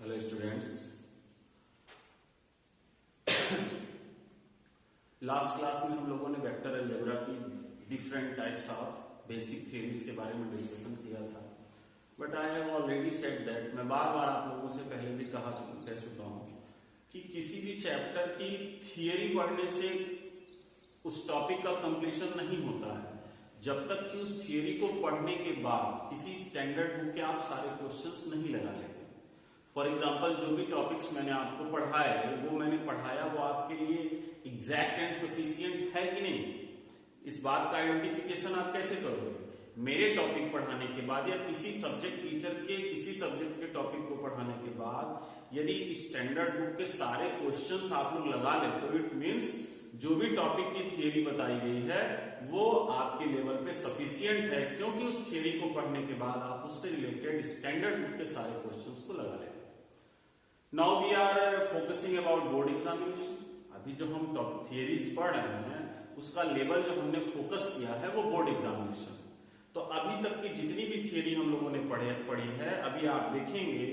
Hello students, last class में हम लोगों ने वेक्टर अलजेब्रा की different types of basic theories के बारे में डिस्कशन किया था। But I have already said that, मैं बार बार आप लोगों से पहले भी कह चुका हूं कि किसी भी चैप्टर की थियरी पढ़ने से उस टॉपिक का कंप्लीशन नहीं होता है जब तक कि उस थियरी को पढ़ने के बाद किसी स्टैंडर्ड बुक के आप सारे क्वेश्चंस नहीं लगा लेते। फॉर एग्जाम्पल, जो भी टॉपिक्स मैंने आपको पढ़ाए वो मैंने पढ़ाया वो आपके लिए एग्जैक्ट एंड सफिशिएंट है कि नहीं, इस बात का आइडेंटिफिकेशन आप कैसे करोगे? मेरे टॉपिक पढ़ाने के बाद या किसी सब्जेक्ट टीचर के किसी सब्जेक्ट के टॉपिक को पढ़ाने के बाद यदि स्टैंडर्ड बुक के सारे क्वेश्चंस आप लोग लगा लेते तो इट मीन्स जो भी टॉपिक की थियरी बताई गई है वो आपके लेवल पे सफिशिएंट है, क्योंकि उस थियरी को पढ़ने के बाद आप उससे रिलेटेड स्टैंडर्ड बुक के सारे क्वेश्चंस को लगा लेंगे। Now we are focusing about board examination. अभी जो हम थियरीज पढ़ रहे हैं उसका लेवल जो हमने फोकस किया है वो बोर्ड एग्जामिनेशन। तो अभी तक की जितनी भी थियरी हम लोगों ने पढ़ी है, अभी आप देखेंगे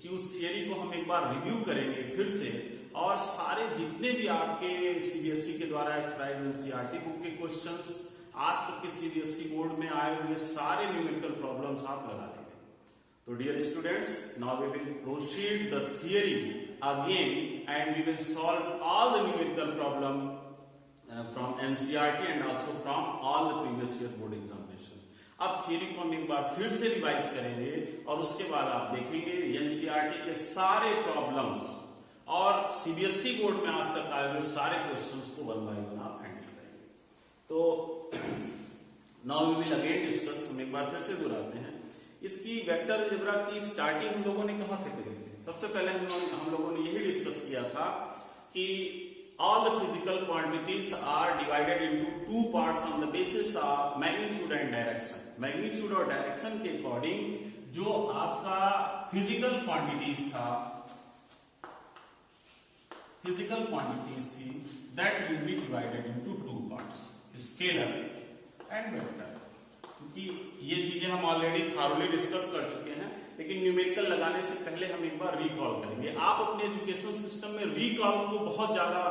कि उस थियरी को हम एक बार रिव्यू करेंगे फिर से, और सारे जितने भी आपके सीबीएसई के द्वारा एनसीईआरटी बुक के क्वेश्चंस, आज तक के सीबीएसई बोर्ड में आए हुए सारे न्यूमेरिकल प्रॉब्लम्स आप लगा लेंगे। तो dear students, now we will proceed the theory again and we will solve all the numerical problem from NCERT and also from all the previous year board examination. अब theory को हम एक बार फिर से रिवाइज करेंगे और उसके बाद आप देखेंगे एनसीईआरटी के सारे प्रॉब्लम्स और सीबीएसई बोर्ड में आज तक आए हुए सारे क्वेश्चंस को वन बाय वन आप हैंडल करेंगे। तो now we will again discuss, हम एक बार फिर से दोहराते हैं इसकी वेक्टर अलजेब्रा की स्टार्टिंग हम लोगों ने कहां से करी थी। सबसे पहले हम लोगों ने यही डिस्कस किया था कि all the physical quantities are divided into two parts on the basis of magnitude and direction। Magnitude और डायरेक्शन के अकॉर्डिंग जो आपका फिजिकल क्वांटिटीज थी that will be divided into two parts, scalar and vector। क्योंकि ये चीजें हम already thoroughly discuss कर चुके हैं, लेकिन न्यूमेरिकल लगाने से पहले हम एक बार रिकॉल करेंगे। आप अपने एजुकेशन सिस्टम में रिकॉल को बहुत ज्यादा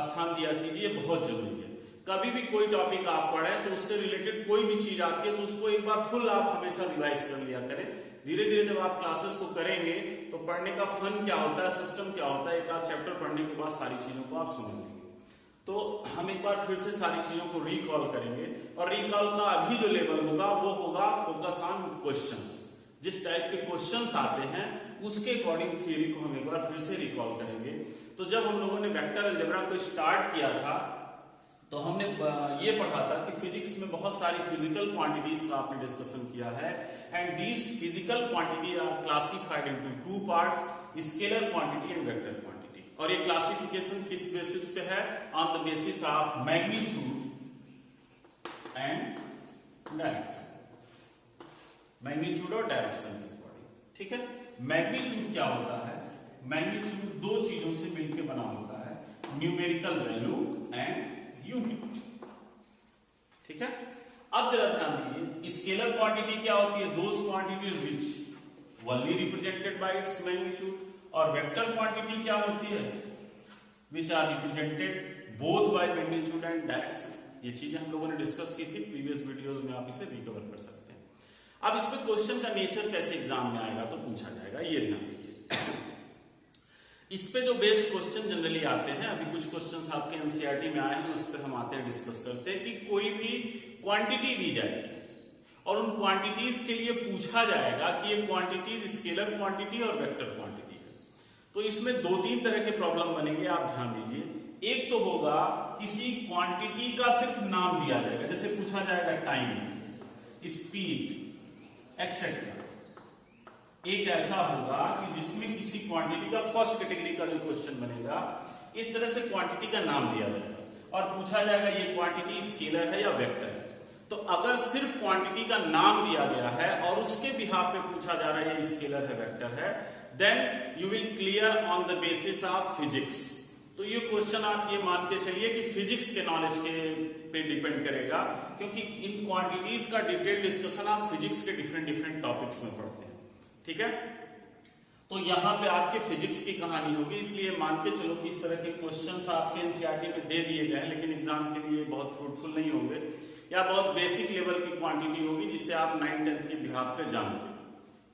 स्थान दिया कीजिए, बहुत जरूरी है। कभी भी कोई टॉपिक आप पढ़ें तो उससे रिलेटेड कोई भी चीज आती है तो उसको एक बार फुल आप हमेशा रिवाइज कर लिया करें। धीरे धीरे जब आप क्लासेस को करेंगे तो पढ़ने का फन क्या होता है, सिस्टम क्या होता है, एक आध चैप्टर पढ़ने के बाद सारी चीजों को आप समझ लेंगे। तो हम एक बार फिर से सारी चीजों को रिकॉल करेंगे और रिकॉल का अभी जो लेवल होगा वो होगा फोकस ऑन क्वेश्चंस। जिस टाइप के क्वेश्चंस आते हैं उसके अकॉर्डिंग थियरी को हम एक बार फिर से रिकॉल करेंगे। तो जब हम लोगों ने वेक्टर अलजेब्रा को स्टार्ट किया था तो हमने ये पढ़ा था कि फिजिक्स में बहुत सारी फिजिकल क्वांटिटीज का आपने डिस्कशन किया है and these physical quantity are classified into two parts, scalar quantity and vector quantity. और ये क्लासिफिकेशन किस बेसिस पे है? On the basis of magnitude and direction. Magnitude और डायरेक्शन के अकॉर्डिंग, ठीक है। मैग्नीट्यूड क्या होता है? मैग्नीट्यूड दो चीजों से मिलकर बना होता है, न्यूमेरिकल वैल्यू एंड यूनिट, ठीक है। अब जरा ध्यान दीजिए, स्केलर क्वांटिटी क्या होती है? Those quantities which only represented by its magnitude. और वेक्टर क्वांटिटी क्या होती है? Which are represented both by magnitude and direction. ये चीजें हम लोगों ने डिस्कस की थी प्रीवियस वीडियोस में, आप इसे रिकवर कर सकते हैं। अब इस पे क्वेश्चन का नेचर कैसे एग्जाम में आएगा तो पूछा जाएगा, ये ध्यान दीजिए। इस पे जो बेस्ड क्वेश्चन जनरली आते हैं, अभी कुछ क्वेश्चंस आपके एनसीईआरटी में आए हैं, उस पर हम आते हैं डिस्कस करते हैं कि कोई भी क्वांटिटी दी जाएगी और उन क्वांटिटीज के लिए पूछा जाएगा कि ये क्वांटिटीज स्केलर क्वांटिटी और वेक्टर क्वांटिटी है। तो इसमें दो तीन तरह के प्रॉब्लम बनेंगे, आप ध्यान दीजिए। एक तो होगा किसी क्वांटिटी का सिर्फ नाम दिया जाएगा, जैसे पूछा जाएगा टाइम, स्पीड एक्सेट्रा। एक ऐसा होगा कि जिसमें किसी क्वांटिटी का फर्स्ट कैटेगरी का जो क्वेश्चन बनेगा, इस तरह से क्वांटिटी का नाम दिया जाएगा और पूछा जाएगा ये क्वांटिटी स्केलर है या वेक्टर है। तो अगर सिर्फ क्वांटिटी का नाम दिया गया है और उसके बिहाफ पे पूछा जा रहा है ये स्केलर है वेक्टर है, then you will clear on the basis of physics. तो ये क्वेश्चन आप ये मान के चलिए कि फिजिक्स के नॉलेज के पे डिपेंड करेगा, क्योंकि इन क्वांटिटीज का डिटेल डिस्कशन आप फिजिक्स के डिफरेंट टॉपिक्स में पढ़ते हैं, ठीक है। तो यहाँ पे आपके फिजिक्स की कहानी होगी, इसलिए मान के चलो कि इस तरह के क्वेश्चंस आपके एनसीईआरटी में दे दिए गए हैं, लेकिन एग्जाम के लिए बहुत फ्रूटफुल नहीं होंगे, या बहुत बेसिक लेवल की क्वांटिटी होगी जिसे आप 9th-10th के बिहाफ पे जानते हो।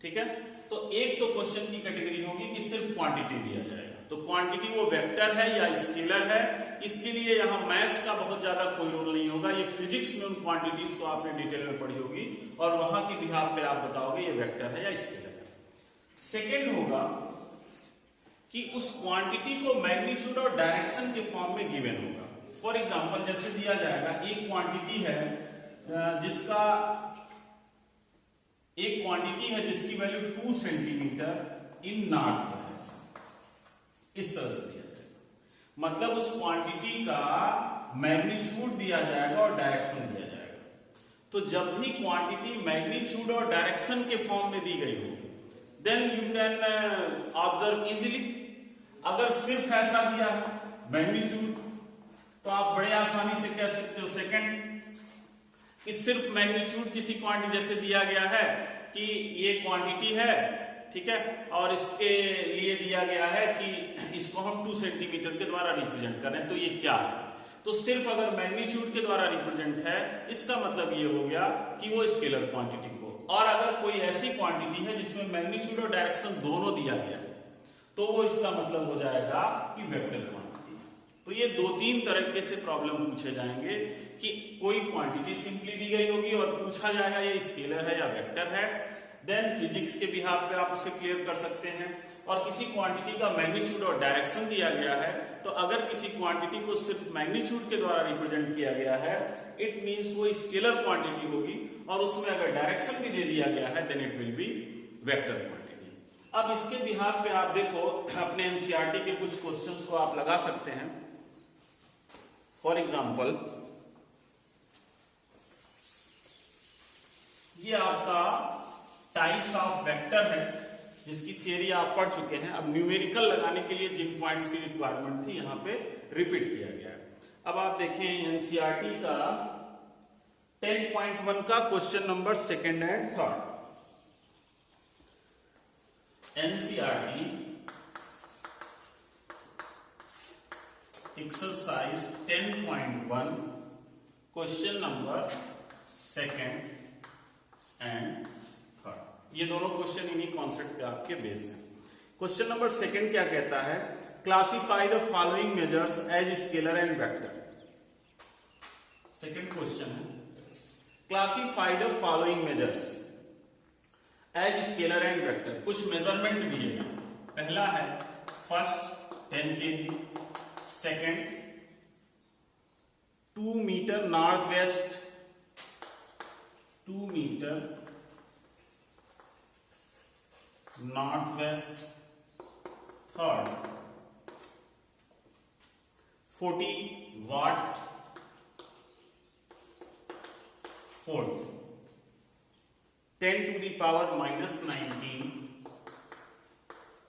ठीक है, तो एक तो क्वेश्चन की कैटेगरी होगी कि सिर्फ क्वांटिटी दिया जाएगा, तो क्वांटिटी वो वेक्टर है या स्केलर है, इसके लिए यहाँ मैथ्स का बहुत ज्यादा कोई रोल नहीं होगा, ये फिजिक्स में उन क्वांटिटीज को आपने डिटेल में पढ़ी होगी और वहां के बिहाफ पे आप बताओगे ये वेक्टर है या स्केलर है। सेकेंड होगा कि उस क्वांटिटी को मैग्नीट्यूड और डायरेक्शन के फॉर्म में गिवन होगा। फॉर एग्जांपल जैसे दिया जाएगा एक क्वांटिटी है जिसकी वैल्यू 2 सेंटीमीटर इन नॉर्थ है, इस तरह से दिया जाएगा, मतलब उस क्वांटिटी का मैग्नीट्यूड दिया जाएगा और डायरेक्शन दिया जाएगा। तो जब भी क्वांटिटी मैग्नीट्यूड और डायरेक्शन के फॉर्म में दी गई हो then you can observe easily. अगर सिर्फ ऐसा दिया है मैग्नीट्यूड तो आप बड़े आसानी से कह सकते हो सेकंड कि सिर्फ मैग्नीट्यूड किसी क्वांटिटी जैसे दिया गया है कि ये क्वांटिटी है, ठीक है, और इसके लिए दिया गया है कि इसको हम 2 सेंटीमीटर के द्वारा रिप्रेजेंट कर रहे हैं, तो ये क्या है, तो सिर्फ अगर मैग्नीट्यूड के द्वारा रिप्रेजेंट है इसका मतलब ये हो गया कि वो स्केलर क्वांटिटी को, और अगर कोई ऐसी क्वांटिटी है जिसमें मैग्नीट्यूड और डायरेक्शन दोनों दिया गया है तो वो इसका मतलब हो जाएगा कि वेक्टर क्वांटिटी। तो ये 2-3 तरीके से प्रॉब्लम पूछे जाएंगे कि कोई क्वांटिटी सिंपली दी गई होगी और पूछा जाएगा ये स्केलर है या वेक्टर है, देन फिजिक्स के बिहाफ पे आप उसे क्लियर कर सकते हैं। और किसी क्वांटिटी का मैग्नीट्यूड और डायरेक्शन दिया गया है तो अगर किसी क्वांटिटी को सिर्फ मैग्नीट्यूड के द्वारा रिप्रेजेंट किया गया है इट मींस वो स्केलर क्वांटिटी होगी, और उसमें अगर डायरेक्शन भी दे दिया गया है then it will be vector quantity. अब इसके बिहाफ पे आप देखो अपने एनसीईआरटी के कुछ क्वेश्चंस को आप लगा सकते हैं। फॉर एग्जांपल ये आपका टाइप्स ऑफ वेक्टर है जिसकी थियरी आप पढ़ चुके हैं। अब न्यूमेरिकल लगाने के लिए जिन पॉइंट्स की रिक्वायरमेंट थी यहां पे रिपीट किया गया है। अब आप देखें एनसीईआरटी का 10.1 का question number 2nd and 3rd। NCERT exercise 10.1 question number 2nd and 3rd, ये दोनों क्वेश्चन इन्हीं कॉन्सेप्ट पे आपके बेस हैं। क्वेश्चन नंबर 2nd क्या कहता है, classify the following measures as scalar and vector. Second question है classify the following measures as scalar and vector. कुछ मेजरमेंट दिए हैं, पहला है first 10 kg, second 2 metre north west, 2 metre north west, third 40 watt, fourth 10 to the power -19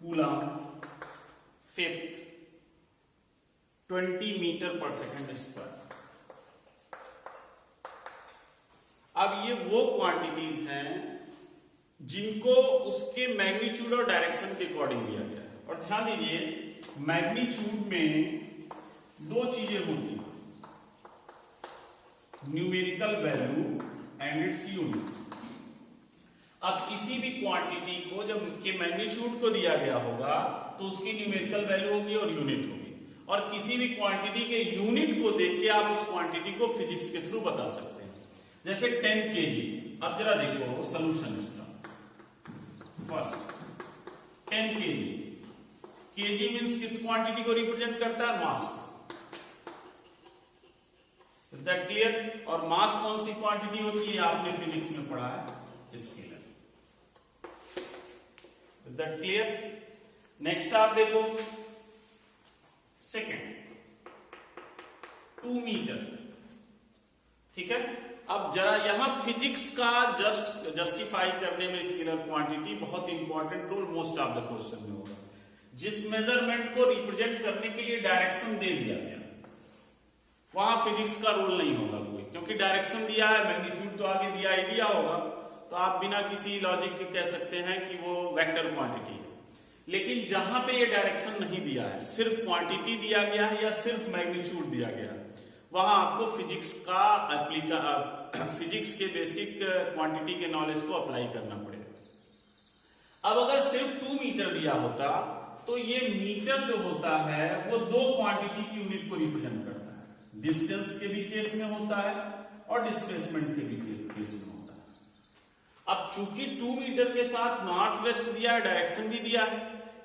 coulomb, fifth 20 metre पर second square. अब ये वो क्वांटिटीज हैं जिनको उसके मैग्नीट्यूड और डायरेक्शन के अकॉर्डिंग दिया गया है। और ध्यान दीजिए मैग्नीट्यूड में 2 चीजें होती हैं, numerical value and its unit. अब किसी भी क्वांटिटी को जब उसके मैग्नीट्यूड को दिया गया होगा तो उसकी न्यूमेरिकल वैल्यू होगी और यूनिट होगी, और किसी भी क्वांटिटी के यूनिट को देख के आप उस क्वांटिटी को फिजिक्स के थ्रू बता सकते हैं। जैसे 10 kg, अब जरा देखो सोल्यूशन इसका। फर्स्ट 10 kg, kg मींस किस क्वांटिटी को रिप्रेजेंट करता है, मास। Is that clear? और मास कौन सी क्वांटिटी होती है आपने फिजिक्स में पढ़ा है, scalar. Is that clear? Next आप देखो सेकेंड 2 मीटर, ठीक है। अब जरा यहां फिजिक्स का जस्टिफाई करने में स्केलर क्वांटिटी बहुत important role most of the question में होगा। जिस मेजरमेंट को रिप्रेजेंट करने के लिए डायरेक्शन दे दिया गया वहां फिजिक्स का रोल नहीं होगा कोई, क्योंकि डायरेक्शन दिया है, मैग्नीट्यूड तो आगे दिया ही दिया होगा, तो आप बिना किसी लॉजिक के कह सकते हैं कि वो वेक्टर क्वांटिटी है। लेकिन जहां पे ये डायरेक्शन नहीं दिया है, सिर्फ क्वांटिटी दिया गया है या सिर्फ मैग्नीट्यूड दिया गया है, वहां आपको फिजिक्स के बेसिक क्वांटिटी के नॉलेज को अप्लाई करना पड़ेगा। अब अगर सिर्फ 2 मीटर दिया होता तो ये मीटर जो होता है वो 2 क्वांटिटी की यूनिट को रिप्रेजेंट करता है, डिस्टेंस के भी केस में होता है और डिस्प्लेसमेंट के भी केस में होता है। अब चूंकि 2 मीटर के साथ नॉर्थ वेस्ट दिया है, डायरेक्शन भी दिया है,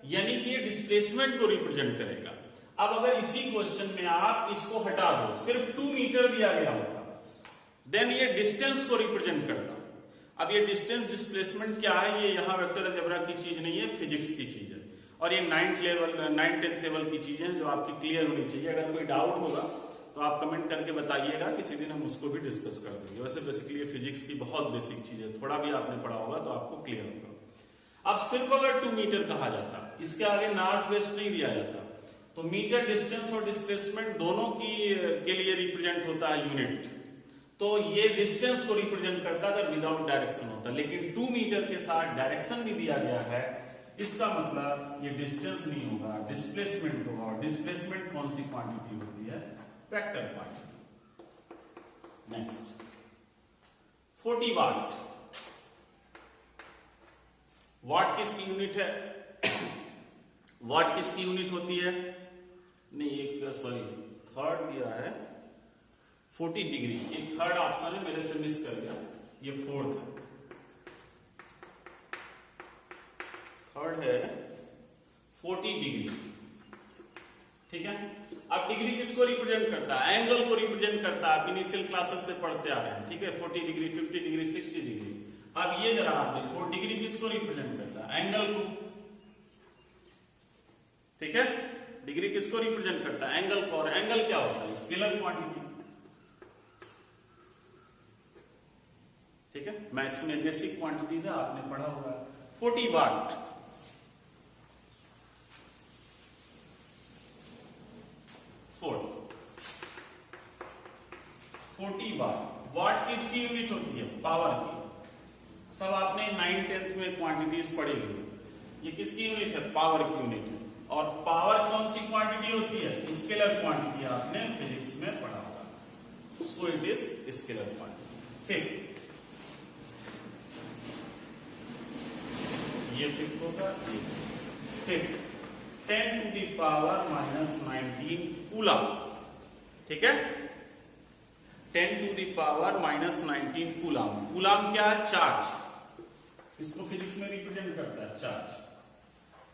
यानी कि ये डिस्प्लेसमेंट को रिप्रेजेंट करेगा। अब अगर इसी क्वेश्चन में आप इसको हटा दो, सिर्फ 2 मीटर दिया गया होता, देन ये डिस्टेंस को रिप्रेजेंट करता। अब ये डिस्टेंस डिस्प्लेसमेंट क्या है, ये यहां वेक्टर अलजेब्रा की चीज नहीं है, फिजिक्स की चीज है, और ये 9th 10th लेवल की चीजें जो आपकी क्लियर होनी चाहिए। अगर कोई डाउट होगा तो आप कमेंट करके बताइएगा, किसी दिन हम उसको भी डिस्कस कर देंगे। वैसे बेसिकली ये फिजिक्स की बहुत बेसिक चीज है, थोड़ा भी आपने पढ़ा होगा तो आपको क्लियर होगा। अब सिर्फ अगर 2 मीटर कहा जाता, इसके आगे नॉर्थ वेस्ट नहीं दिया जाता, तो मीटर डिस्टेंस और डिस्प्लेसमेंट दोनों के लिए रिप्रेजेंट होता है यूनिट, तो ये डिस्टेंस को रिप्रेजेंट करता अगर विदाउट डायरेक्शन होता। लेकिन 2 मीटर के साथ डायरेक्शन भी दिया गया है, इसका मतलब ये डिस्टेंस नहीं होगा, डिस्प्लेसमेंट होगा। और डिस्प्लेसमेंट कौन सी क्वांटिटी होती है, वेक्टर क्वांटिटी। नेक्स्ट 40 वाट। वाट किसकी यूनिट है, वाट किसकी यूनिट होती है, नहीं एक सॉरी थर्ड दिया है 40 डिग्री, एक थर्ड ऑप्शन है मेरे से मिस कर गया, ये फोर्थ है, थर्ड है 40 डिग्री, ठीक है। अब डिग्री किसको रिप्रेजेंट करता है, एंगल को रिप्रेजेंट करता है, आप इनिशियल क्लासेस से पढ़ते आ रहे हैं, ठीक है। 40 डिग्री 50 डिग्री 60 डिग्री। अब ये जरा आप देखो, डिग्री किसको रिप्रेजेंट करता है, एंगल को, ठीक है। डिग्री किसको रिप्रेजेंट करता है, एंगल को, और एंगल क्या होता है, स्केलर क्वांटिटी, ठीक है। मैथ्स में बेसिक क्वांटिटीज है, आपने पढ़ा होगा। 40 वाट, फोर्थ 40 वाट। वाट किसकी यूनिट होती है, पावर की। सब आपने 9th 10th में क्वांटिटीज पढ़ी हुई, ये किसकी यूनिट है, पावर की यूनिट है। और पावर कौन सी क्वांटिटी होती है, स्केलर क्वांटिटी, आपने फिजिक्स में पढ़ा होगा, so it is scalar quantity. फिर ये फिफ्थ होगा, ये fifth 10 to the power -19 coulomb, ठीक है। 10 to the power -19 coulomb. Coulomb क्या है, चार्ज, इसको फिजिक्स में रिप्रेजेंट करता है, चार्ज।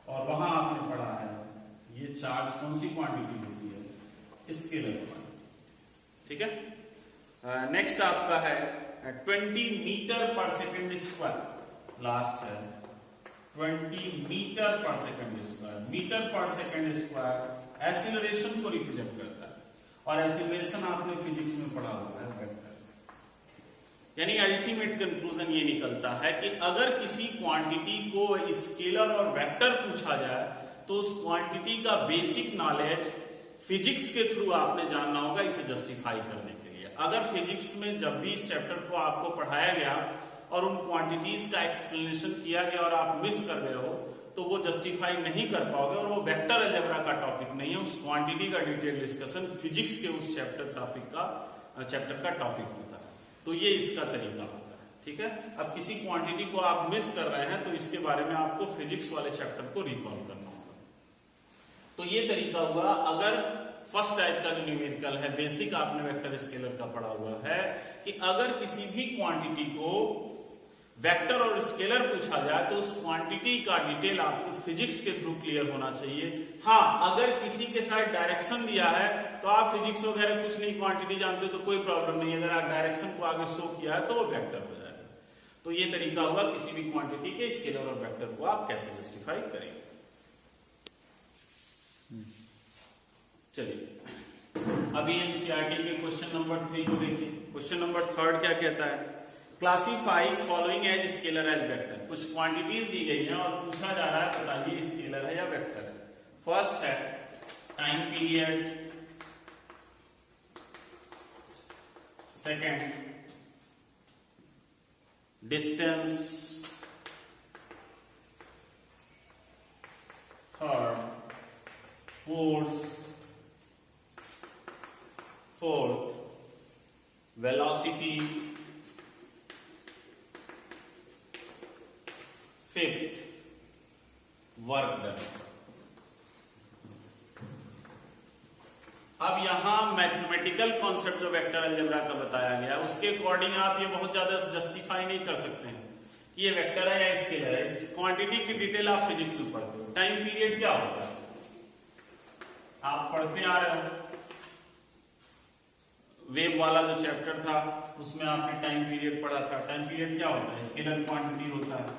और वहां आपने पढ़ा है ये चार्ज कौन सी क्वांटिटी होती है, स्केलर क्वांटिटी, ठीक है। नेक्स्ट आपका है 20 मीटर पर सेकेंड स्क्वायर, लास्ट है 20 मीटर पर सेकेंड स्क्वायर। मीटर पर सेकेंड स्क्वायर एक्सीलरेशन को रिप्रेजेंट करता है, और एक्सीलरेशन आपने फिजिक्स में पढ़ा हुआ है, वेक्टर। यानी अल्टीमेट कंक्लूजन ये निकलता है कि अगर किसी क्वांटिटी को स्केलर और वेक्टर पूछा जाए तो उस क्वांटिटी का बेसिक नॉलेज फिजिक्स के थ्रू आपने जानना होगा इसे जस्टिफाई करने के लिए। अगर फिजिक्स में जब भी इस चैप्टर को आपको पढ़ाया गया और उन क्वांटिटीज का एक्सप्लेनेशन किया गया और आप मिस कर गए हो, तो वो जस्टिफाई नहीं कर पाओगे, और वो वेक्टर अलजेब्रा का टॉपिक नहीं है, उस क्वांटिटी का डिटेल डिस्कशन फिजिक्स के उस चैप्टर का टॉपिक होता है। तो ये इसका तरीका होता है, ठीक है। अब किसी क्वांटिटी को आप मिस कर रहे हैं तो इसके बारे में आपको फिजिक्स वाले चैप्टर को रिकॉल करना होगा। तो ये तरीका हुआ। अगर फर्स्ट टाइप का जो न्यूमेरिकल है, बेसिक आपने वेक्टर स्केलर का पढ़ा हुआ है, कि अगर किसी भी क्वांटिटी को वेक्टर और स्केलर पूछा जाए तो उस क्वांटिटी का डिटेल आपको फिजिक्स के थ्रू क्लियर होना चाहिए। हाँ, अगर किसी के साथ डायरेक्शन दिया है तो आप फिजिक्स वगैरह कुछ नहीं, क्वांटिटी जानते हो तो कोई प्रॉब्लम नहीं। अगर आप डायरेक्शन को आगे शो किया है तो वो वेक्टर हो जाएगा। तो ये तरीका हुआ किसी भी क्वांटिटी के स्केलर और वेक्टर को आप कैसे जस्टिफाई करेंगे। चलिए अभी एनसीईआरटी के क्वेश्चन नंबर 3 को देखिए। क्वेश्चन नंबर 3 क्या कहता है, classify following as scalar as vector. कुछ क्वांटिटीज दी गई हैं और पूछा जा रहा है बताइए स्केलर है या वेक्टर है। फर्स्ट है time period, second distance, fifth, work done. अब यहां मैथमेटिकल कॉन्सेप्ट जो वेक्टर अलजेब्रा का बताया गया उसके अकॉर्डिंग आप ये बहुत ज्यादा जस्टिफाई नहीं कर सकते हैं कि ये वेक्टर है या स्केलर है। इस क्वांटिटी की डिटेल आप फिजिक्स में पढ़ते हो। टाइम पीरियड क्या होता है आप पढ़ते आ रहे हो। वेव वाला जो चैप्टर था उसमें आपने टाइम पीरियड पढ़ा था। टाइम पीरियड क्या होता है, स्केलर क्वांटिटी होता है।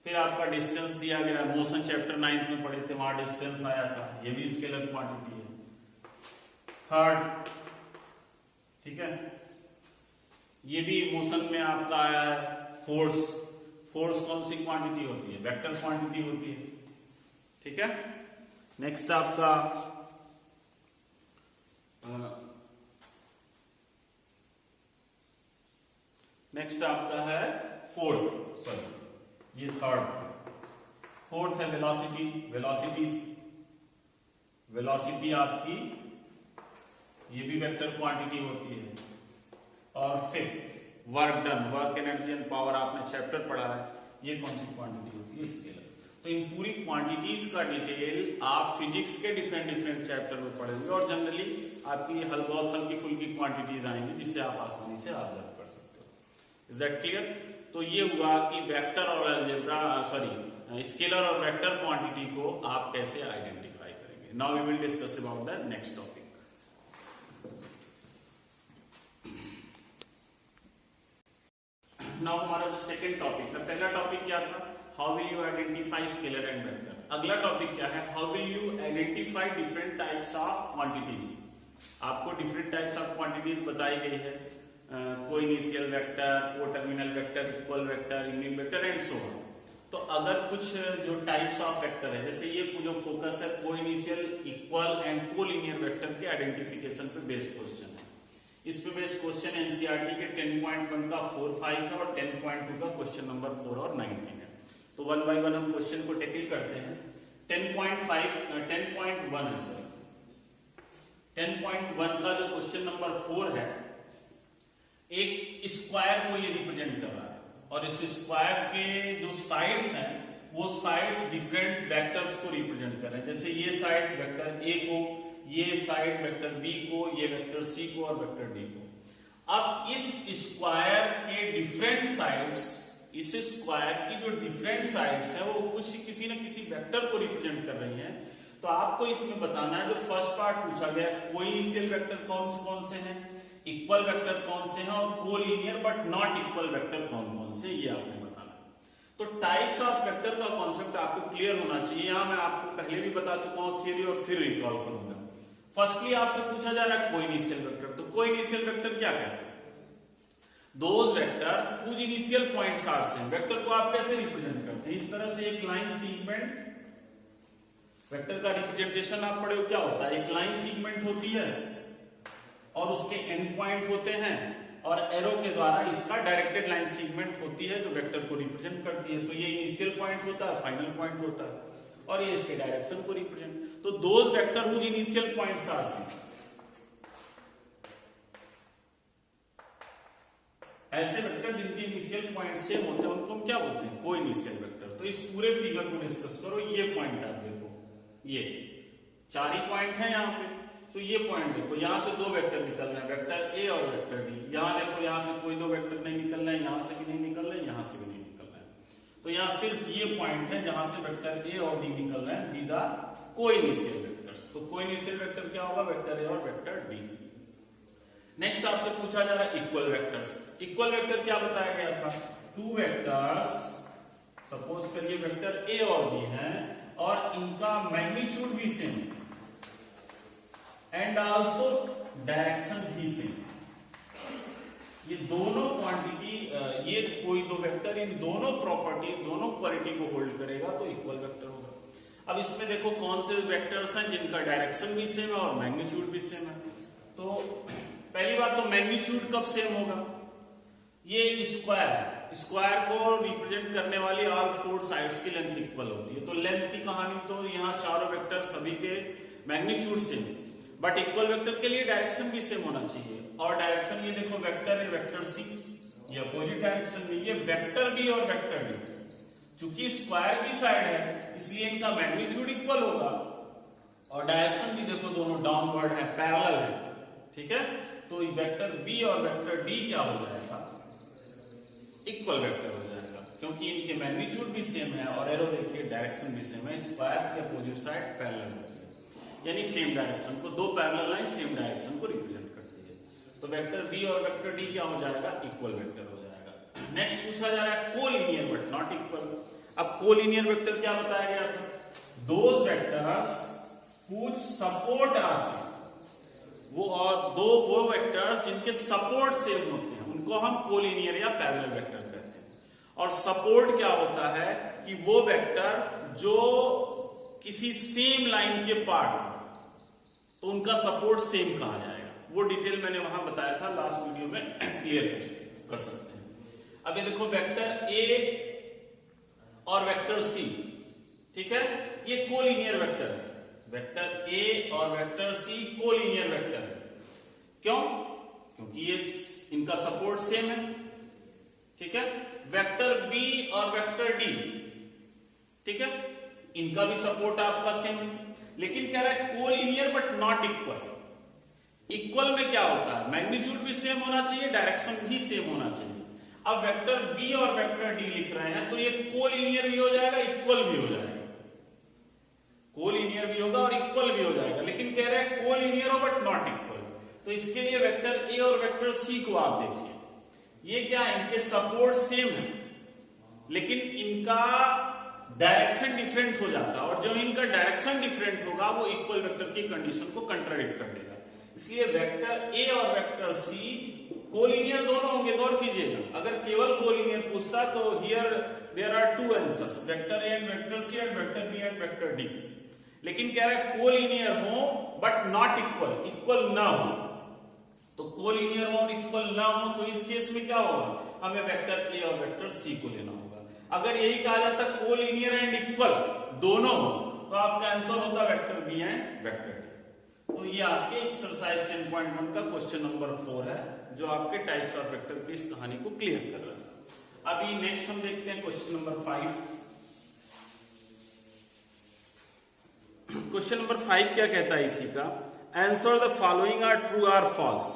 फिर आपका डिस्टेंस दिया गया, मोशन चैप्टर 9 में पढ़े थे, वहां डिस्टेंस आया था, ये भी स्केलर क्वांटिटी है। थर्ड, ठीक है, ये भी मोशन में आपका आया है फोर्स। फोर्स कौन सी क्वांटिटी होती है, वेक्टर क्वांटिटी होती है, ठीक है। नेक्स्ट आपका है फोर्थ, सॉरी ये थर्ड। फोर्थ है वेलोसिटी। वेलोसिटी आपकी ये भी वेक्टर क्वांटिटी होती है। और fifth work done, work energy and power आपने चैप्टर पढ़ा है, ये कौन सी क्वांटिटी होती है, स्केलर। तो इन पूरी क्वांटिटीज का डिटेल आप फिजिक्स के डिफरेंट चैप्टर में पढ़ेंगे और जनरली आपकी बहुत हल्की फुल्की क्वांटिटीज आएंगी जिससे आप आसानी से ऑब्जर्व कर सकते हो। Is that clear? तो ये हुआ कि वेक्टर और अलजेब्रा स्केलर और वेक्टर क्वांटिटी को आप कैसे आइडेंटिफाई करेंगे। Now we will discuss about the next topic. Now हमारा जो सेकंड टॉपिक है, पहला टॉपिक क्या था, how will you identify scalar and vector. अगला टॉपिक क्या है, how will you identify different types of quantities. आपको डिफरेंट टाइप्स ऑफ क्वांटिटीज बताई गई है, coinitial vector, coterminal vector, equal vector, union vector and so on. तो अगर कुछ जो टाइप्स ऑफ वेक्टर है, जैसे ये जो फोकस है कोइनिशियल, इक्वल एंड कोलिनियर वेक्टर के आइडेंटिफिकेशन पे बेस्ड क्वेश्चन है। इस पे बेस्ड क्वेश्चन एनसीईआरटी के 10.1 का 4, 5 है और 10.2 का क्वेश्चन नंबर 4 और 19 है। तो वन बाय वन हम क्वेश्चन को टैकल करते हैं। 10.1 है सर, 10.1 का जो क्वेश्चन नंबर 4 है, एक स्क्वायर को ये रिप्रेजेंट कर रहा है और इस स्क्वायर के जो साइड्स हैं वो साइड्स डिफरेंट वेक्टर्स को रिप्रेजेंट कर रहे हैं। जैसे ये साइड वेक्टर ए को, ये साइड वेक्टर बी को, ये वेक्टर सी को और वेक्टर डी को। अब इस स्क्वायर के डिफरेंट साइड्स, इस स्क्वायर की जो डिफरेंट साइड्स है वो कुछ किसी न किसी वेक्टर को रिप्रेजेंट कर रही हैं। तो आपको इसमें बताना है, जो फर्स्ट पार्ट पूछा गया, कोइनिशियल वेक्टर कौन से हैं, इक्वल वेक्टर कौन से हैं और collinear but not equal vector कौन से, ये आपने बताना है। तो टाइप्स ऑफ वेक्टर का कॉन्सेप्ट आपको क्लियर होना चाहिए। यहां मैं आपको पहले भी बता चुका हूं थियरी और फिर रिकॉल करूंगा। फर्स्टली आपसे पूछा जा रहा है कोइनिशियल वेक्टर। तो कोइनिशियल वेक्टर क्या कहते हैं, those vector whose initial points are same। Vector को आप कैसे रिप्रेजेंट करते हैं, इस तरह से एक लाइन सीगमेंट, वेक्टर का रिप्रेजेंटेशन आप पढ़े हो क्या होता है, एक लाइन सीगमेंट होती है और उसके एंड पॉइंट होते हैं और एरो के द्वारा इसका डायरेक्टेड लाइन सीगमेंट होती है जो वेक्टर को रिप्रेजेंट करती है। तो ये इनिशियल पॉइंट होता है, फाइनल पॉइंट होता है और ये इसके डायरेक्शन को रिप्रेजेंट। तो those vector whose initial points are same, ऐसे वेक्टर जिनके इनिशियल पॉइंट सेम होते हैं उनको हम क्या बोलते हैं, कोइनिशियल वेक्टर। तो इस पूरे फिगर को डिस्कस करो। ये पॉइंट आप देखो, ये 4 ही पॉइंट है यहाँ पे। तो ये पॉइंट देखो, यहां से 2 वेक्टर निकल रहे हैं, वेक्टर ए और वेक्टर डी। यहां देखो, यहां से कोई 2 वेक्टर नहीं निकल रहे हैं, यहां से भी नहीं निकल रहे हैं, यहां से भी नहीं निकल रहे हैं। तो यहां सिर्फ ये पॉइंट है जहां से वेक्टर ए और डी निकल रहे हैं, दीज आर कोइनिशियल वेक्टर्स। तो कोइनिशियल वेक्टर क्या होगा, वेक्टर ए और वेक्टर डी। नेक्स्ट आपसे पूछा जा रहा है इक्वल वेक्टर्स। इक्वल वेक्टर क्या बताया गया था, 2 वेक्टर्स, सपोज करिए वेक्टर ए और बी हैं और इनका मैग्नीट्यूड भी सेम एंड आल्सो डायरेक्शन भी सेम। ये दोनों क्वांटिटी, ये कोई 2 वेक्टर इन दोनों प्रॉपर्टीज, दोनों क्वालिटी को होल्ड करेगा तो इक्वल वेक्टर होगा। अब इसमें देखो कौन से वेक्टर्स हैं जिनका डायरेक्शन भी सेम है और मैग्नीट्यूड भी सेम है। तो पहली बात तो मैग्नीट्यूड कब सेम होगा, ये स्क्वायर को रिप्रेजेंट करने वाली ऑल 4 साइड्स की लेंथ इक्वल होती है। तो लेंथ की कहानी तो यहाँ चारों वेक्टर सभी के magnitude same, but equal vector के लिए डायरेक्शन भी सेम होना चाहिए। और डायरेक्शन ये देखो, वेक्टर है वेक्टर सी, ये अपोजिट डायरेक्शन में, ये वेक्टर बी और वेक्टर डी चूंकि स्क्वायर की साइड है इसलिए इनका मैग्नीट्यूड इक्वल होगा, और डायरेक्शन भी देखो दोनों डाउनवर्ड है, पैरेलल है, ठीक है। तो वेक्टर बी और वेक्टर डी क्या हो जाएगा, इक्वल वेक्टर हो जाएगा, क्योंकि इनके मैग्नीट्यूड भी सेम है और एरो देखिए डायरेक्शन भी सेम है, स्क्वायर के अपोजिट साइड पैरेलल होती है, यानी सेम डायरेक्शन को, दो पैरेलल लाइन सेम डायरेक्शन को रिप्रेजेंट करती है। तो वेक्टर बी और वेक्टर डी क्या हो जाएगा, इक्वल वेक्टर हो जाएगा। नेक्स्ट पूछा जा रहा है कोलिनियर बट नॉट इक्वल। अब कोलिनियर वेक्टर क्या बताया गया था, those vectors which support are same, वो वेक्टर्स जिनके सपोर्ट सेम होते हैं उनको हम कोलिनियर या पैरेलल वेक्टर कहते हैं। और सपोर्ट क्या होता है कि वो वेक्टर जो किसी सेम लाइन के पार्ट हो तो उनका सपोर्ट सेम कहा जाएगा, वो डिटेल मैंने वहां बताया था लास्ट वीडियो में, क्लियर कर सकते हैं। अब ये देखो वेक्टर ए और वेक्टर सी, ठीक है, ये कोलिनियर वेक्टर है, वेक्टर ए और वेक्टर सी कोलिनियर वेक्टर है। क्यों, क्योंकि ये इनका सपोर्ट सेम है, ठीक है। वेक्टर बी और वेक्टर डी, ठीक है, इनका भी सपोर्ट आपका सेम है, लेकिन कह रहा है collinear but not equal. Equal में क्या होता है, मैग्नीट्यूड भी सेम होना चाहिए, डायरेक्शन भी सेम होना चाहिए। अब वेक्टर बी और वेक्टर डी लिख रहे हैं तो ये कोलिनियर भी हो जाएगा, इक्वल भी हो जाएगा, कोलिनियर भी होगा और इक्वल भी हो जाएगा, लेकिन कह रहे हैं कोलिनियर हो बट नॉट इक्वल। तो इसके लिए वेक्टर ए और वेक्टर सी को आप देखिए, ये क्या है, इनके सपोर्ट सेम है लेकिन इनका डायरेक्शन डिफरेंट हो जाता है, और जो इनका डायरेक्शन डिफरेंट होगा वो इक्वल वेक्टर की कंडीशन को कंट्राडिक्ट कर देगा। इसलिए वेक्टर ए और वेक्टर सी कोलिनियर दोनों होंगे, गौर कीजिएगा। अगर केवल कोलिनियर पूछता तो here there are two answers, vector A and vector C and vector B and vector D. लेकिन कह रहा है कोलिनियर हो बट नॉट इक्वल, इक्वल ना हो। तो कोलिनियर हो और इक्वल ना हो तो इस केस में क्या होगा, हमें वेक्टर ए और वेक्टर सी को लेना होगा। अगर यही कहा जाता कोलिनियर एंड इक्वल दोनों हो तो आपका आंसर होता vector B and vector D. तो ये आपके एक्सरसाइज 10.1 का क्वेश्चन नंबर 4 है, जो आपके टाइप्स ऑफ वेक्टर की इस कहानी को क्लियर कर रहा है। अभी नेक्स्ट हम देखते हैं क्वेश्चन नंबर 5। क्वेश्चन नंबर 5 क्या कहता है इसी का, answer the following are true or false.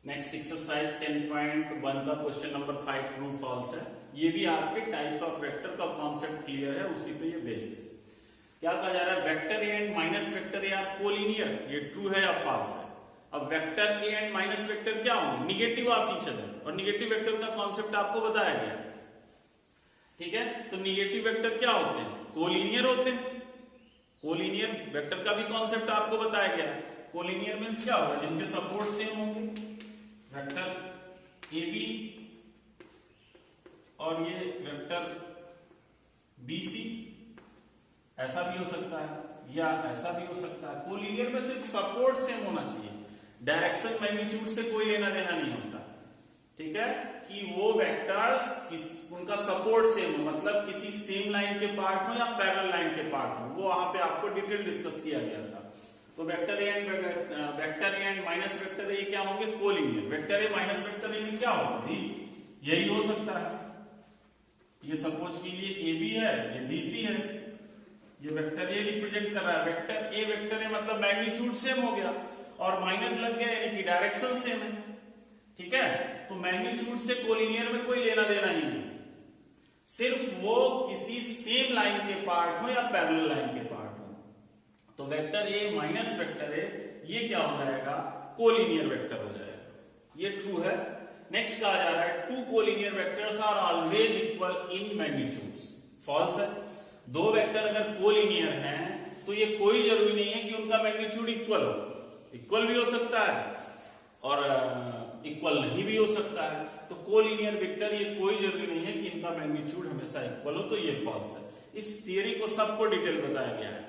Next exercise 10.1 का क्वेश्चन नंबर 5 ट्रू फॉल्स है। ये भी आपके टाइप्स ऑफ वेक्टर का कॉन्सेप्ट क्लियर है, उसी पे ये बेस्ड है। क्या कहा जा रहा है, vector A and minus vector A R collinear, ये ट्रू है या फॉल्स है। अब vector A and minus vector क्या होंगे, निगेटिव ऑफ ईच अदर, और निगेटिव वेक्टर का कॉन्सेप्ट आपको बताया गया, ठीक है। तो निगेटिव वेक्टर क्या होते हैं, कोलिनियर होते हैं। कोलिनियर वेक्टर का भी कॉन्सेप्ट आपको बताया गया। कोलिनियर मीन्स क्या होगा, जिनके सपोर्ट सेम होंगे, वेक्टर ए बी और ये वेक्टर बी सी, ऐसा भी हो सकता है या ऐसा भी हो सकता है। कोलिनियर में सिर्फ सपोर्ट सेम होना चाहिए, डायरेक्शन मैग्नीट्यूड से कोई लेना देना नहीं होता, ठीक है, कि वो वेक्टर्स उनका सपोर्ट सेम हो, मतलब किसी सेम लाइन के पार्ट हो या पैरेलल लाइन के पार्ट हो, वो वहां पे आपको डिटेल डिस्कस किया गया था। तो vector A and minus vector A क्या होंगे, collinear. Vector A minus vector A में क्या होगा, यही हो सकता है। ये सपोज कीजिए ए बी है, ये डी सी है, ये वेक्टर ए रिप्रेजेंट कर रहा है। वेक्टर ए वेक्टर ए मतलब मैग्नीट्यूड सेम हो गया और माइनस लग गया यानी कि डायरेक्शन सेम है, ठीक है। तो मैग्नीट्यूड से कोलिनियर में कोई लेना देना ही नहीं, सिर्फ वो किसी सेम लाइन के पार्ट हो या पैरेलल लाइन के पार्ट हो। तो vector A minus vector A ये क्या हो जाएगा, कोलिनियर वेक्टर हो जाएगा, ये ट्रू है। नेक्स्ट कहा जा रहा है two collinear vectors are always equal in magnitudes, false है। दो वेक्टर अगर कोलिनियर हैं तो ये कोई जरूरी नहीं है कि उनका मैग्नीट्यूड इक्वल हो, इक्वल भी हो सकता है और इक्वल नहीं भी हो सकता है। तो कोलिनियर वेक्टर ये कोई जरूरी नहीं है कि इनका मैग्नीट्यूड हमेशा इक्वल हो, तो ये फॉल्स है। इस थियरी को सबको डिटेल बताया गया है।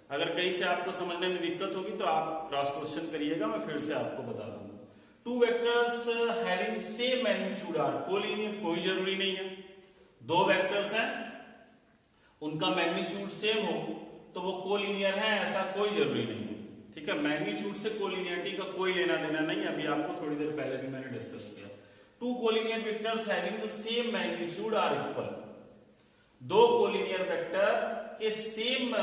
अगर कहीं से आपको समझने में दिक्कत होगी तो आप क्रॉस क्वेश्चन करिएगा, मैं फिर से आपको बता दूंगा। Two vectors having same magnitude are collinear, कोई जरूरी नहीं है। दो वेक्टर्स हैं, उनका मैग्नीट्यूड सेम हो तो वो कोलिनियर है, ऐसा कोई जरूरी नहीं है। ठीक है, मैग्नीट्यूड से कोलिनियरिटी का कोई लेना देना नहीं, अभी आपको थोड़ी देर पहले भी मैंने डिस्कस किया। Two collinear vectors having the same magnitude are equal, दो कोलिनियर वेक्टर के same,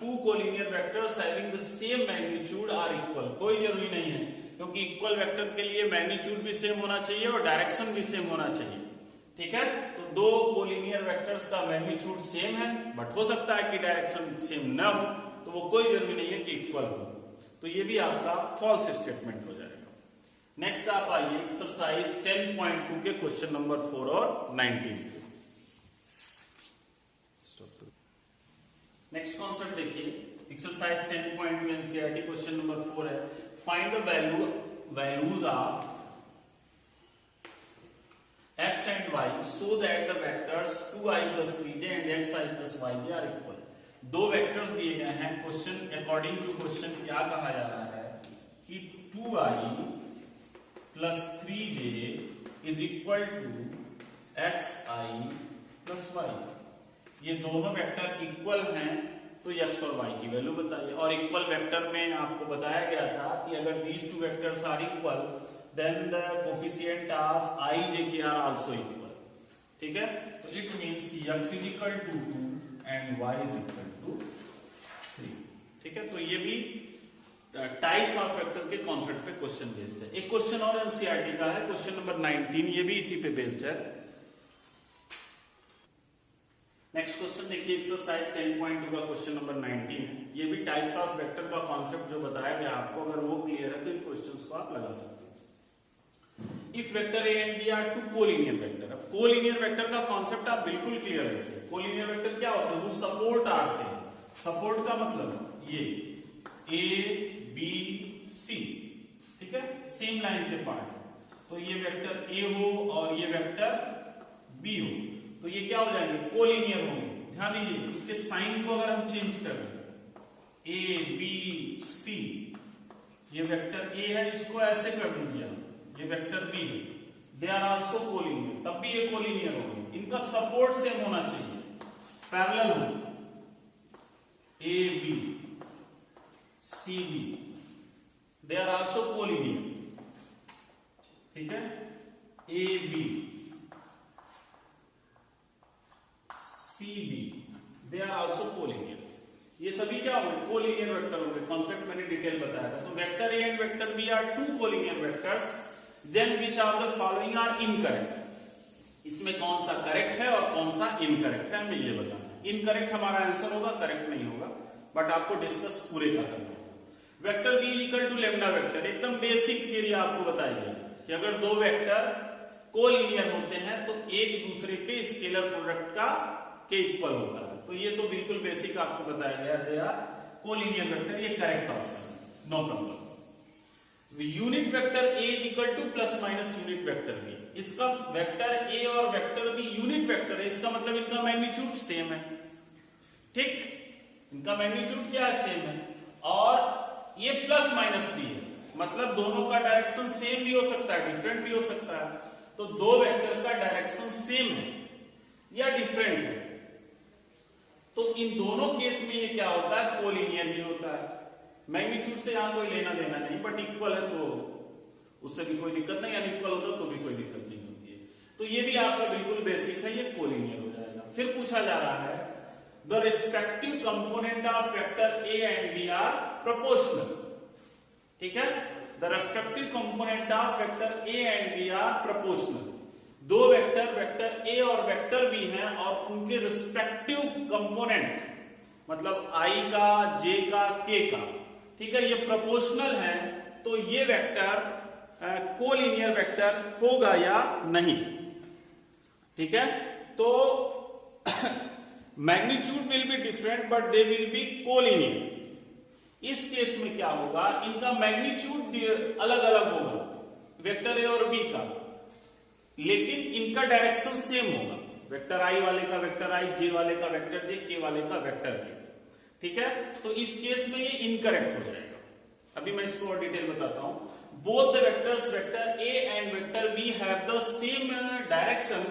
two collinear vectors having the same magnitude are equal, कोई जरूरी नहीं है, क्योंकि इक्वल वेक्टर के लिए मैग्नीट्यूड भी सेम होना चाहिए और डायरेक्शन भी सेम होना चाहिए। ठीक है, तो दो कोलिनियर वेक्टर्स का मैग्नीट्यूड सेम है, बट हो सकता है कि डायरेक्शन सेम ना हो, तो वो कोई जरूरी नहीं है कि इक्वल हो, तो ये भी आपका फॉल्स स्टेटमेंट हो जाएगा। नेक्स्ट आप आइए एक्सरसाइज 10.2 के क्वेश्चन नंबर 4 और 19 पे। नेक्स्ट कॉन्सेप्ट देखिए, एक्सरसाइज 10.2 एनसीईआरटी क्वेश्चन नंबर 4 है, find the values of x and y so that the vectors 2i plus 3j and xi plus yj are equal। दो वेक्टर्स दिए गए हैं, क्वेश्चन अकॉर्डिंग टू क्वेश्चन क्या कहा जा रहा है कि 2i plus 3j is equal to xi plus y। ये दोनों वेक्टर इक्वल हैं, तो x और y की वैल्यू बताइए। और इक्वल वेक्टर में आपको बताया गया था कि अगर these two vectors are equal then the coefficient of I, j k are also equal। ठीक है, तो it means x is equal to 2 and y is equal to 3। ठीक है, तो ये भी टाइप्स ऑफ वेक्टर के कॉन्सेप्ट पे क्वेश्चन बेस्ड है। एक क्वेश्चन और एनसीईआरटी का है, क्वेश्चन नंबर 19, ये भी इसी पे बेस्ड है। नेक्स्ट क्वेश्चन देखिए, एक्सरसाइज 10.2 का क्वेश्चन नंबर 19 है, ये भी टाइप्स ऑफ वेक्टर का कॉन्सेप्ट जो बताया गया आपको, अगर वो क्लियर है तो इन क्वेश्चंस को आप लगा सकते हैं। If vector A and B are two collinear vector, अब कोलिनियर वेक्टर का कॉन्सेप्ट आप बिल्कुल क्लियर रखिए। कोलिनियर वेक्टर क्या होता है, वो सपोर्ट आर से, सपोर्ट का मतलब ये ए बी सी, ठीक है, सेम लाइन के पार्ट, तो ये वेक्टर ए हो और ये वेक्टर बी हो, तो ये क्या हो जाएंगे, कोलिनियर होंगे। ध्यान दीजिए, इसके साइन को अगर हम चेंज करें, ए बी सी, ये वेक्टर ए है, इसको ऐसे कर दीजिए, ये वेक्टर बी है, दे आर आल्सो कोलिनियर, तब भी ये कोलिनियर होंगे। इनका सपोर्ट सेम होना चाहिए, पैरेलल हो, A B C B, they are also collinear. ठीक है, A B C B, they are also collinear, ये सभी क्या होंगे, कोलिनियर वेक्टर होंगे। कॉन्सेप्ट मैंने डिटेल बताया था। तो vector A and vector B are two collinear vectors, then which of the following are incorrect, इसमें कौन सा करेक्ट है और कौन सा इनकरेक्ट है, हमें ये बताना है। इनकरेक्ट हमारा आंसर होगा, करेक्ट नहीं होगा, बट आपको डिस्कस पूरे का करना होगा। Vector B equal to lambda vector, एकदम बेसिक थियरी आपको बताई गई कि अगर दो वेक्टर कोलिनियर होते हैं तो एक दूसरे के स्केलर प्रोडक्ट का के इक्वल होता है, तो ये तो बिल्कुल बेसिक आपको बताया गया, दे आर कोलिनियर वेक्टर, ये करेक्ट ऑप्शन है, no problem. Unit vector A is equal to plus minus unit vector B, इसका वेक्टर ए और वेक्टर बी यूनिट वेक्टर है, इसका मतलब इनका मैग्नीट्यूड सेम है। ठीक, इनका मैग्नीट्यूड क्या है, सेम है, और ये प्लस माइनस बी है, मतलब दोनों का डायरेक्शन सेम भी हो सकता है, डिफरेंट भी हो सकता है। तो दो वेक्टर का डायरेक्शन सेम है या डिफरेंट है, तो इन दोनों केस में ये क्या होता है, कोलिनियर भी होता है। मैग्नीट्यूड से यहां कोई लेना देना नहीं, बट इक्वल है तो उससे भी कोई दिक्कत नहीं, अनइक्वल होता तो भी कोई दिक्कत नहीं होती है। तो ये भी आपका बिल्कुल बेसिक है, ये कोलिनियर हो जाएगा। फिर पूछा जा रहा है the respective component of vector A and B are proportional. ठीक है, the respective component of vector A and B are proportional, दो वेक्टर, वेक्टर ए और वेक्टर बी हैं, और उनके रिस्पेक्टिव कंपोनेंट मतलब आई का, जे का, के का, ठीक है, ये प्रोपोर्शनल है, तो ये वेक्टर कोलिनियर वेक्टर होगा या नहीं। ठीक है, तो magnitude will be different but they will be collinear. इस केस में क्या होगा, इनका मैग्नीट्यूड अलग अलग होगा, वेक्टर ए और बी का, लेकिन इनका डायरेक्शन सेम होगा, वेक्टर आई वाले का वेक्टर आई, जे वाले का वेक्टर जे, के वाले का वेक्टर के। ठीक है, तो इस केस में ये इनकरेक्ट हो जाएगा। अभी मैं इसको और डिटेल बताता हूं। Both the vectors vector A and vector B have the same direction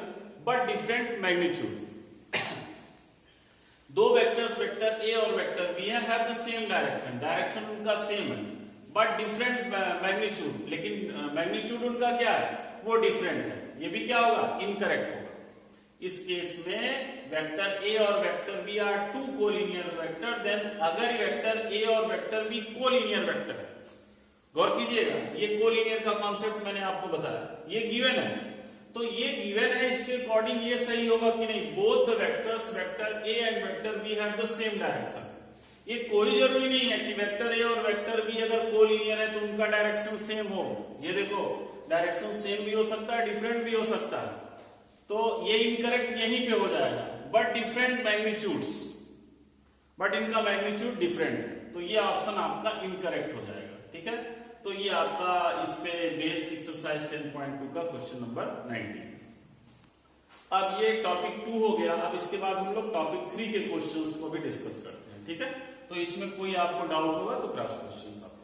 but different magnitude. दो वेक्टर्स वेक्टर ए और vector B have the same direction, direction उनका सेम है बट डिफरेंट मैग्नीट्यूड, लेकिन मैग्नीट्यूड उनका क्या है, वो डिफरेंट है। ये भी क्या होगा, इनकरेक्ट होगा। इस केस में वेक्टर ए और vector B are two collinear vector, then अगर वेक्टर ए और वेक्टर बी कोलिनियर वेक्टर है, गौर कीजिएगा, ये कोलिनियर का कॉन्सेप्ट मैंने आपको बताया, ये गिवन है, तो ये गिवन है, इसके अकॉर्डिंग ये सही होगा कि नहीं, both the vectors vector A and vector B have the same direction. ये कोई जरूरी नहीं है कि वेक्टर ए और वेक्टर बी अगर कोलिनियर है तो उनका डायरेक्शन सेम हो। ये देखो, डायरेक्शन सेम भी हो सकता है, डिफरेंट भी हो सकता है, तो ये इनकरेक्ट यहीं पे हो जाएगा, बट डिफरेंट मैग्नीट्यूड्स, बट इनका मैग्नीट्यूड डिफरेंट है, तो ये ऑप्शन आपका इनकरेक्ट हो जाएगा। ठीक है, तो ये आपका इस पे बेस्ड एक्सरसाइज 10.2 का क्वेश्चन नंबर 19। अब ये टॉपिक 2 हो गया। अब इसके बाद हम लोग टॉपिक 3 के क्वेश्चंस को भी डिस्कस करते हैं। ठीक है, तो इसमें कोई आपको डाउट होगा तो क्रॉस क्वेश्चंस आप